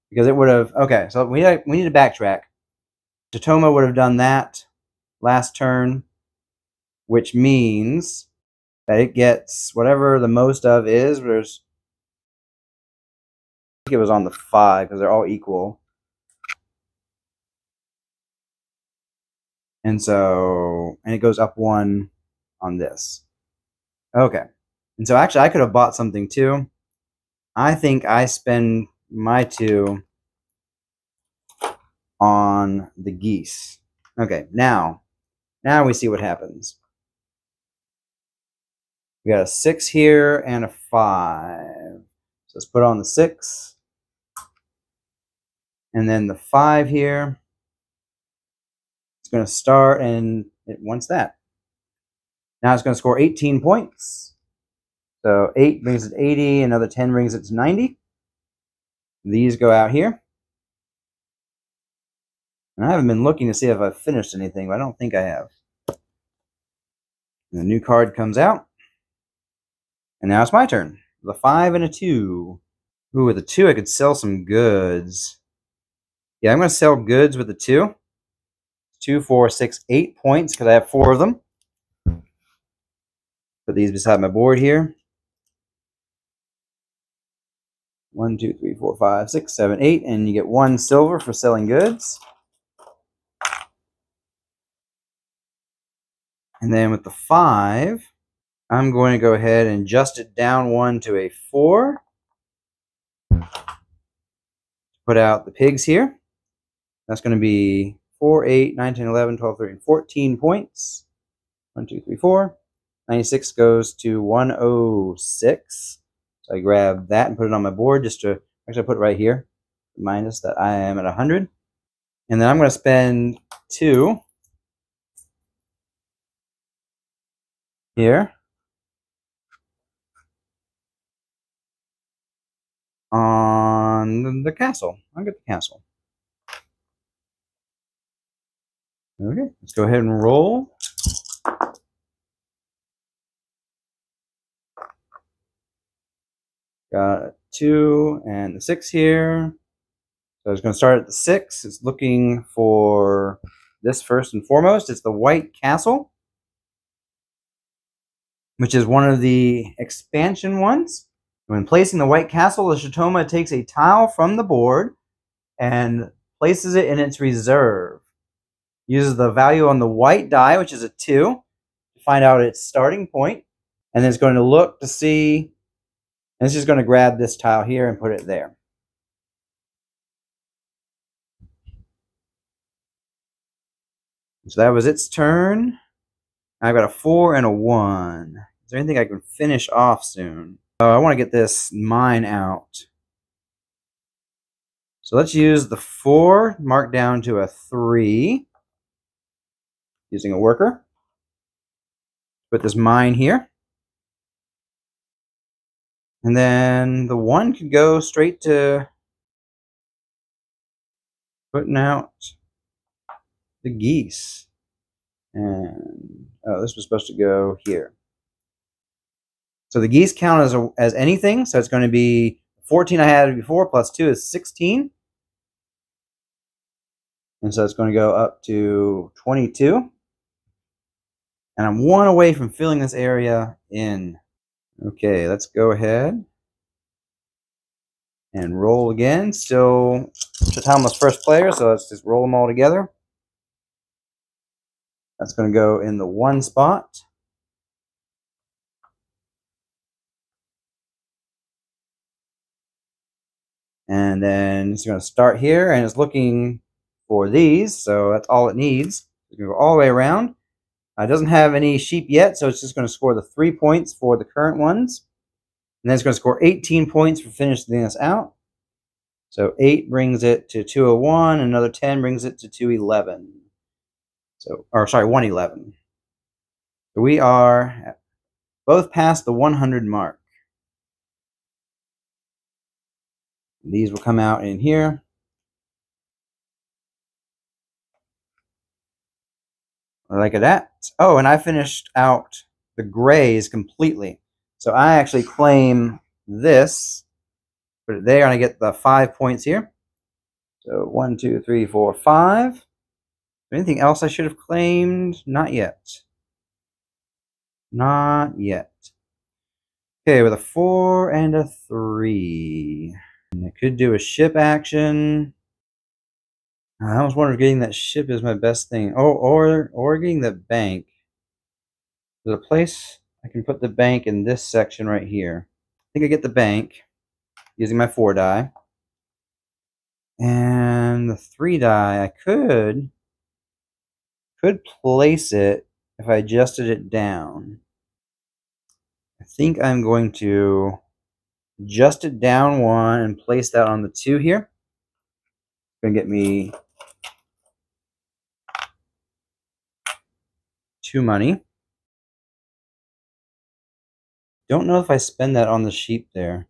Because it would have, okay, so we need to backtrack. Chateauma would have done that last turn, which means that it gets whatever the most of is. There's, I think it was on the 5 because they're all equal. And so, and it goes up 1 on this. Okay. And so actually I could have bought something too. I think I spend my 2 on the geese. Okay, now we see what happens. We got a 6 here and a 5. So let's put on the 6. And then the 5 here. It's going to start and it wants that. Now it's going to score 18 points. So 8 brings it to 80, another 10 brings it to 90. These go out here. And I haven't been looking to see if I've finished anything, but I don't think I have. And the new card comes out. And now it's my turn. The 5 and a 2. Ooh, with the 2 I could sell some goods. Yeah, I'm going to sell goods with the 2. 2, 4, 6, 8 points because I have 4 of them. Put these beside my board here. 1, 2, 3, 4, 5, 6, 7, 8, and you get 1 silver for selling goods. And then with the 5, I'm going to go ahead and adjust it down 1 to a 4. Put out the pigs here. That's going to be 4, 8, 9, 10, 11, 12, 13, 14 points. 1, 2, 3, 4. 96 goes to 106. So I grab that and put it on my board just to, actually put it right here. Remind us that I am at 100. And then I'm going to spend 2 here on the castle. I'll get the castle. Okay, let's go ahead and roll. Got 2 and the 6 here. So I was going to start at the 6. It's looking for this first and foremost. It's the White Castle, which is one of the expansion ones. When placing the White Castle, the Chateauma takes a tile from the board and places it in its reserve. Uses the value on the white die, which is a 2, to find out its starting point. And then it's going to look to see, and it's just going to grab this tile here and put it there. So that was its turn. I've got a 4 and a 1. Is there anything I can finish off soon? Oh, I want to get this mine out. So let's use the 4, mark down to a 3, using a worker. Put this mine here. And then the 1 could go straight to putting out the geese. And oh, this was supposed to go here. So the geese count as anything. So it's going to be 14 I had before, plus 2 is 16. And so it's going to go up to 22. And I'm 1 away from filling this area in. Okay, let's go ahead and roll again. Still Chateauma's first player, so let's just roll them all together. That's going to go in the 1 spot. And then it's going to start here, and it's looking for these, so that's all it needs. It's going to go all the way around. It doesn't have any sheep yet, so it's just going to score the 3 points for the current ones. And then it's going to score 18 points for finishing this out. So 8 brings it to 201, another 10 brings it to 211. So, or sorry, 111. So we are both past the 100 mark. These will come out in here. Like that. Oh, and I finished out the grays completely. So I actually claim this, put it there, and I get the 5 points here. So 1, 2, 3, 4, 5. Anything else I should have claimed? Not yet. Not yet. Okay, with a 4 and a 3. And I could do a ship action. I was wondering if getting that ship is my best thing. Oh, or getting the bank. There's a place I can put the bank in this section right here. I think I get the bank using my 4 die. And the 3 die, I could place it if I adjusted it down. I think I'm going to adjust it down 1 and place that on the 2 here. It's going to get me 2 money. Don't know if I spend that on the sheep there.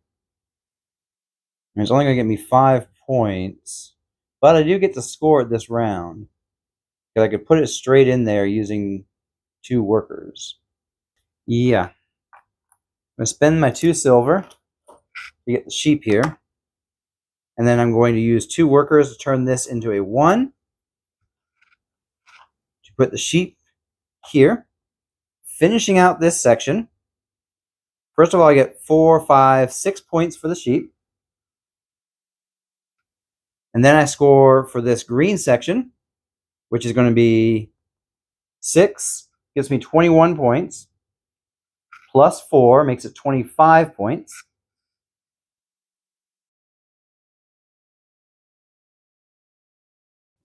It's only going to get me 5 points. But I do get to score it this round. Because I could put it straight in there using 2 workers. Yeah. I'm going to spend my 2 silver to get the sheep here. And then I'm going to use 2 workers to turn this into a 1. To put the sheep here. Finishing out this section. First of all, I get 4, 5, 6 points for the sheep. And then I score for this green section, which is going to be 6. Gives me 21 points. Plus 4 makes it 25 points.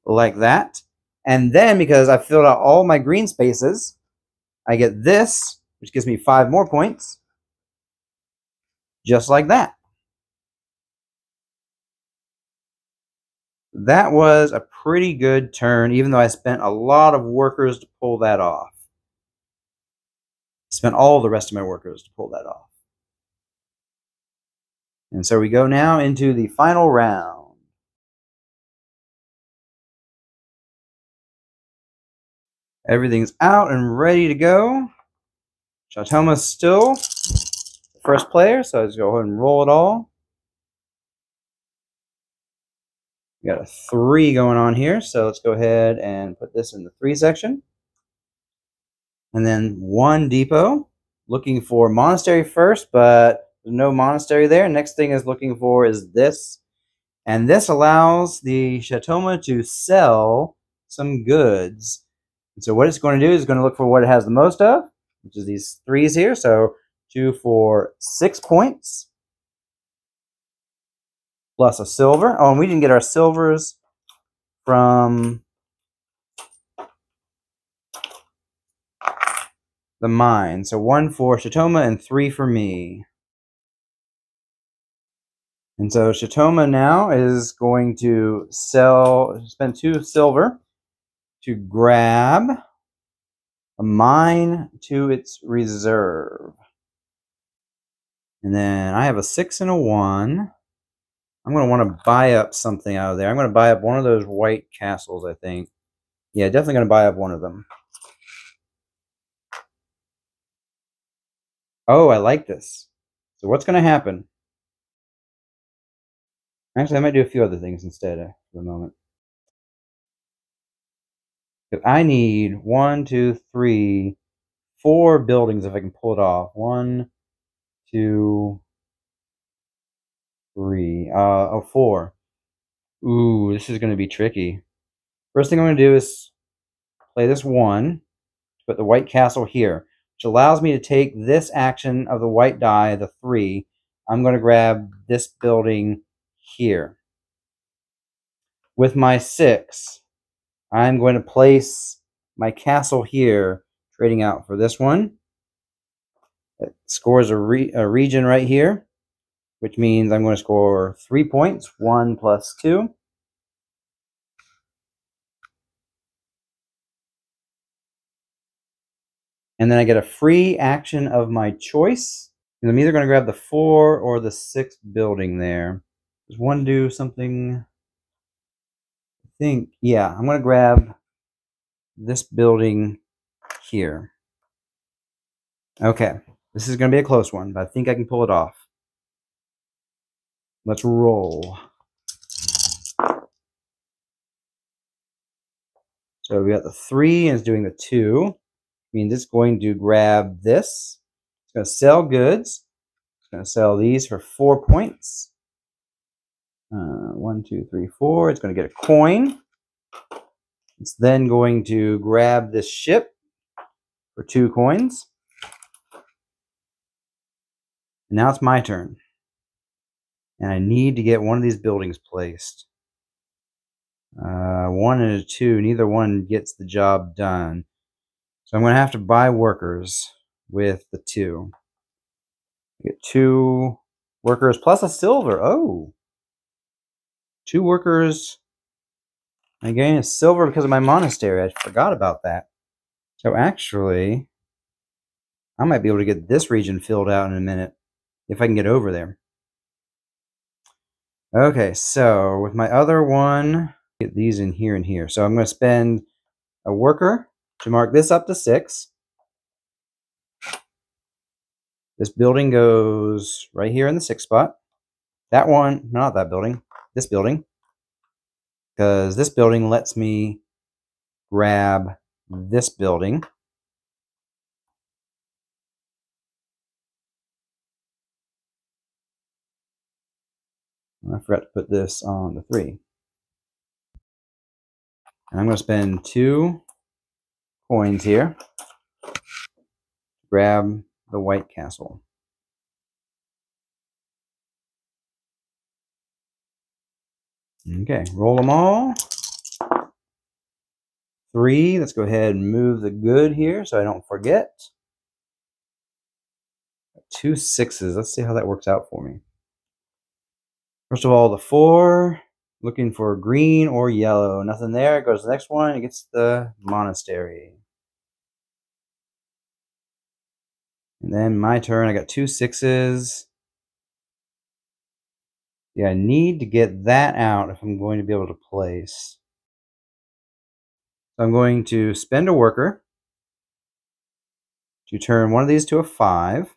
Like that. And then, because I filled out all my green spaces, I get this, which gives me 5 more points. Just like that. That was a pretty good turn, even though I spent a lot of workers to pull that off. Spent all the rest of my workers to pull that off. And so we go now into the final round. Everything's out and ready to go. Chateauma's still the first player, so let's go ahead and roll it all. We got a 3 going on here, so let's go ahead and put this in the 3 section. And then 1 depot, looking for monastery first, but there's no monastery there. Next thing is looking for is this. And this allows the Chateauma to sell some goods. And so what it's going to do is going to look for what it has the most of, which is these 3s here. So 2 for 6 points. Plus a silver. Oh, and we didn't get our silvers from the mine. So 1 for Chateauma and 3 for me. And so Chateauma now is going to spend 2 silver to grab a mine to its reserve. And then I have a 6 and a 1. I'm going to want to buy up something out of there. I'm going to buy up one of those white castles, I think. Yeah, definitely going to buy up one of them. Oh, I like this. So what's going to happen? Actually, I might do a few other things instead for the moment. Because I need 1, 2, 3, 4 buildings if I can pull it off. 1, 2, 3. 4. Ooh, this is going to be tricky. First thing I'm going to do is play this 1, put the white castle here, which allows me to take this action of the white die, the 3. I'm going to grab this building here. With my 6, I'm going to place my castle here, trading out for this one. It scores a region right here, which means I'm going to score 3 points, 1 plus 2. And then I get a free action of my choice. And I'm either going to grab the 4 or the 6 building there. Does one do something? I think, yeah, I'm going to grab this building here. Okay, this is going to be a close one, but I think I can pull it off. Let's roll. So we got the 3 and it's doing the 2. Means it's going to grab this. It's going to sell goods. It's going to sell these for 4 points. 1, 2, 3, 4. It's going to get a coin. It's then going to grab this ship for 2 coins. And now it's my turn. And I need to get one of these buildings placed. 1 and a 2. Neither one gets the job done. So I'm going to have to buy workers with the 2. Get 2 workers plus a silver. Oh. 2 workers. I gain a silver because of my monastery. I forgot about that. So actually, I might be able to get this region filled out in a minute if I can get over there. Okay, so with my other one, get these in here and here. So I'm going to spend a worker to mark this up to 6. This building goes right here in the 6th spot. That one, not that building, this building. Because this building lets me grab this building. I forgot to put this on the 3. And I'm going to spend 2 coins here to grab the white castle. Okay, roll them all. 3. Let's go ahead and move the good here so I don't forget. 2 6s. Let's see how that works out for me. First of all, the 4 Looking for green or yellow. Nothing there. Goes to the next one. It gets the monastery. And then my turn. I got 2 6s. Yeah, I need to get that out if I'm going to be able to place. So I'm going to spend a worker to turn one of these to a 5.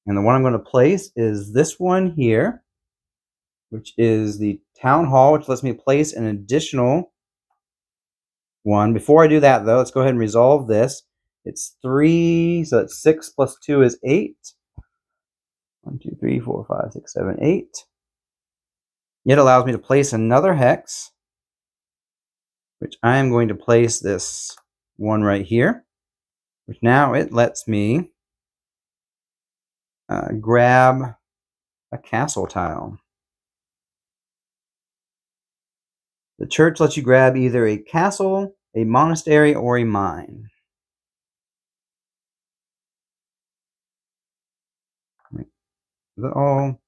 And the one I'm going to place is this one here, which is the town hall, which lets me place an additional one. Before I do that, though, let's go ahead and resolve this. It's 3, so that's 6 plus 2 is 8. 1, 2, 3, 4, 5, 6, 7, 8. It allows me to place another hex, which I am going to place this one right here, which now it lets me grab a castle tile. The church lets you grab either a castle, a monastery, or a mine. Is that all?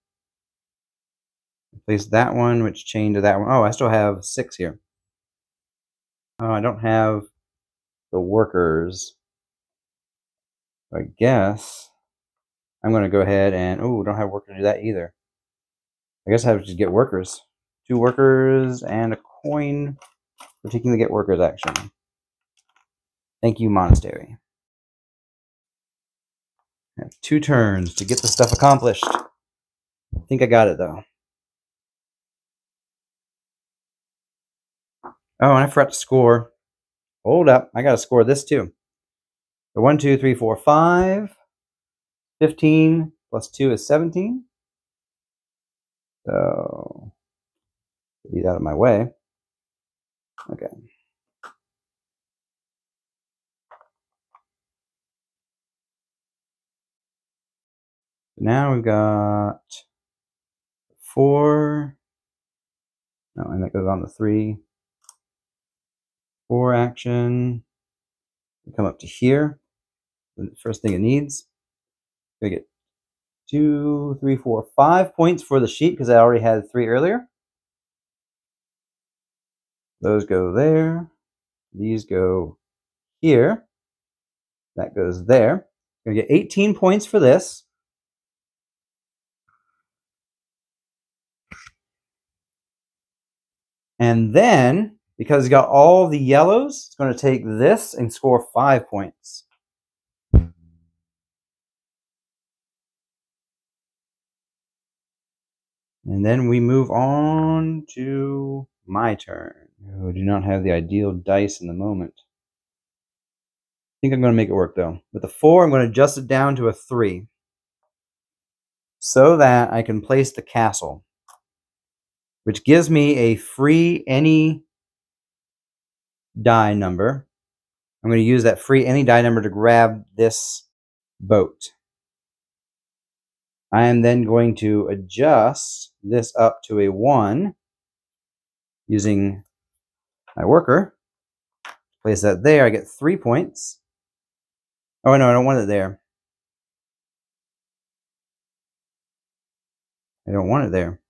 Place that one, which chained to that one. Oh, I still have 6 here. Oh, I don't have the workers. I guess I'm going to go ahead and... Oh, don't have worker to do that either. I guess I have to get workers. 2 workers and a coin for taking the get workers action. Thank you, monastery. I have 2 turns to get the stuff accomplished. I think I got it, though. Oh, and I forgot to score. Hold up. I got to score this, too. So 1, 2, 3, 4, 5. 15 plus 2 is 17. So, get these out of my way. Okay. Now we've got 4. No, and that goes on the 3. 4 action. We come up to here. The first thing it needs. We get 2, 3, 4, 5 points for the sheep because I already had 3 earlier. Those go there. These go here. That goes there. We're going to get 18 points for this. And then, because it's got all the yellows, it's going to take this and score 5 points. And then we move on to my turn. Oh, I do not have the ideal dice in the moment. I think I'm going to make it work, though. With the 4, I'm going to adjust it down to a 3. So that I can place the castle, which gives me a free any die number. I'm going to use that free any die number to grab this boat. I am then going to adjust this up to a 1 using my worker. Place that there. I get 3 points. Oh, no, I don't want it there. I don't want it there.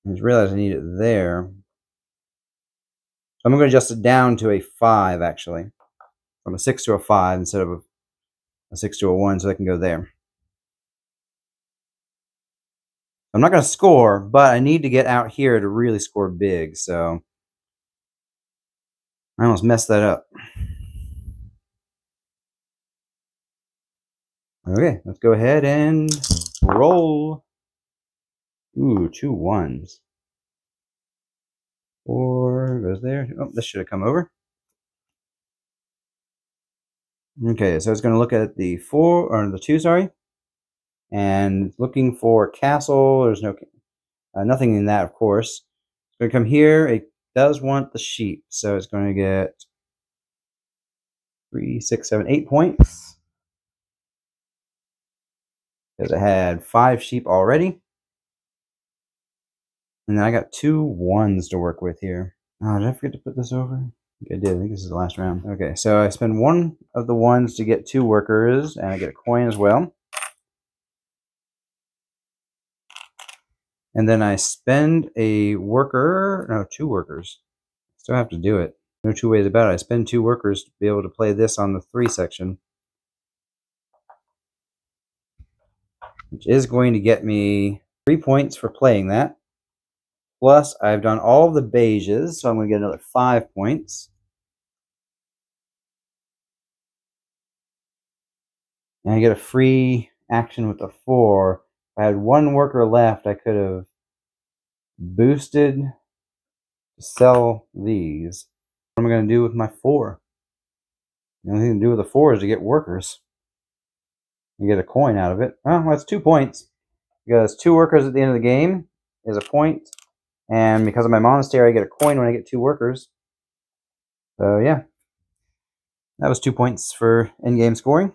I just realized I need it there. So I'm going to adjust it down to a 5, actually. From a 6 to a 5 instead of a 6 to a 1, so I can go there. I'm not going to score, but I need to get out here to really score big, so I almost messed that up. Okay, let's go ahead and roll. Ooh, 2 1s. 4 goes there. Oh, this should have come over. Okay, so it's going to look at the 4, or the 2, sorry. And looking for castle. There's no nothing in that, of course. It's going to come here. It does want the sheep, so it's going to get 3, 6, 7, 8 points. Because I had 5 sheep already. And then I got 2 1s to work with here. Oh, did I forget to put this over? I think I did. I think this is the last round. Okay, so I spend 1 of the 1s to get 2 workers, and I get a coin as well. And then I spend a worker, no, 2 workers. Still have to do it. No two ways about it. I spend 2 workers to be able to play this on the 3 section, which is going to get me 3 points for playing that. Plus, I've done all of the beiges, so I'm going to get another 5 points. And I get a free action with the 4. If I had 1 worker left, I could have boosted to sell these. What am I going to do with my 4? The only thing to do with the 4 is to get workers. You get a coin out of it. Oh, that's 2 points. Because 2 workers at the end of the game is a point. And because of my monastery, I get a coin when I get 2 workers. So, yeah. That was 2 points for in-game scoring.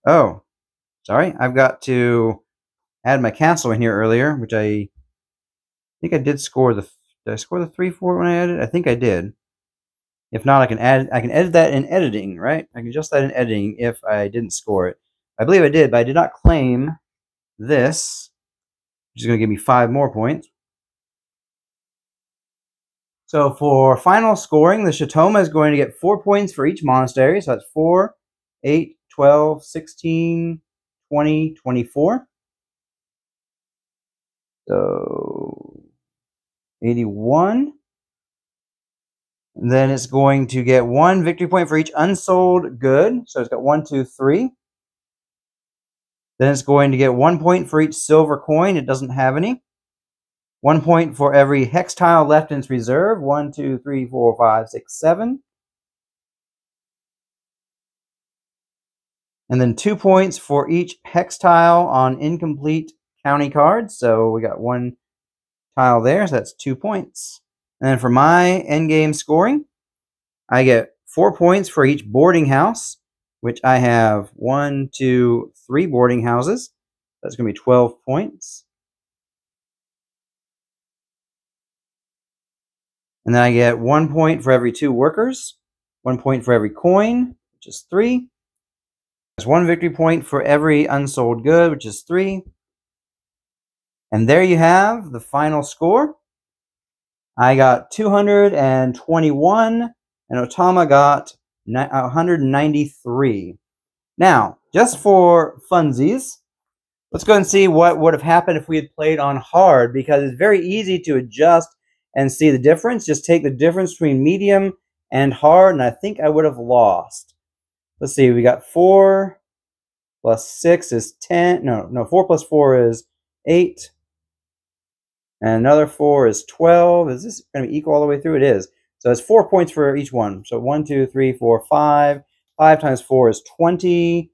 Oh, sorry. I've got to add my castle in here earlier, which I think I did score the... Did I score the 3-4 when I added? I think I did. If not, I can edit that in editing, right? I can adjust that in editing if I didn't score it. I believe I did, but I did not claim this, which is going to give me 5 more points. So for final scoring, the Chateauma is going to get 4 points for each monastery. So that's 4, 8, 12, 16, 20, 24. So 81. And then it's going to get 1 victory point for each unsold good. So it's got 1, 2, 3. Then it's going to get 1 point for each silver coin. It doesn't have any. 1 point for every hex tile left in its reserve. 1, 2, 3, 4, 5, 6, 7. And then 2 points for each hex tile on incomplete county cards. So we got 1 tile there, so that's 2 points. And then for my endgame scoring, I get 4 points for each boarding house, which I have 1, 2, 3 boarding houses. That's going to be 12 points. And then I get 1 point for every 2 workers, 1 point for every coin, which is 3. There's 1 victory point for every unsold good, which is 3. And there you have the final score. I got 221, and Chateauma got 193. Now, just for funsies, let's go and see what would have happened if we had played on hard, because it's very easy to adjust and see the difference. Just take the difference between medium and hard, and I think I would have lost. Let's see, we got 4 plus 6 is 10. No, 4 plus 4 is 8. And another 4 is 12. Is this going to be equal all the way through? It is. So it's 4 points for each one. So 1, 2, 3, 4, 5. 5 times 4 is 20.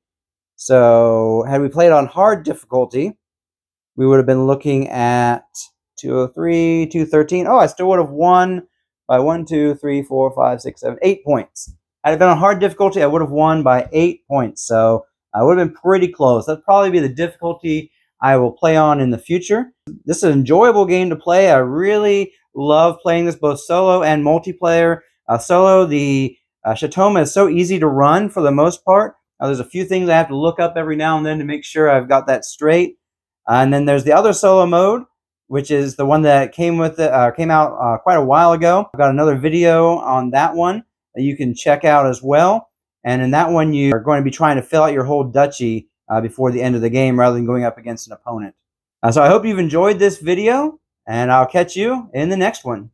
So had we played on hard difficulty, we would have been looking at 203, 213. Oh, I still would have won by 1, 2, 3, 4, 5, 6, 7, 8 points. Had it been on hard difficulty, I would have won by 8 points. So I would have been pretty close. That'd probably be the difficulty I will play on in the future. This is an enjoyable game to play. I really love playing this both solo and multiplayer. Solo, the Chateauma is so easy to run for the most part. There's a few things I have to look up every now and then to make sure I've got that straight. And then there's the other solo mode, which is the one that came out quite a while ago. I've got another video on that one that you can check out as well. And in that one, you are going to be trying to fill out your whole duchy before the end of the game rather than going up against an opponent. So I hope you've enjoyed this video, and I'll catch you in the next one.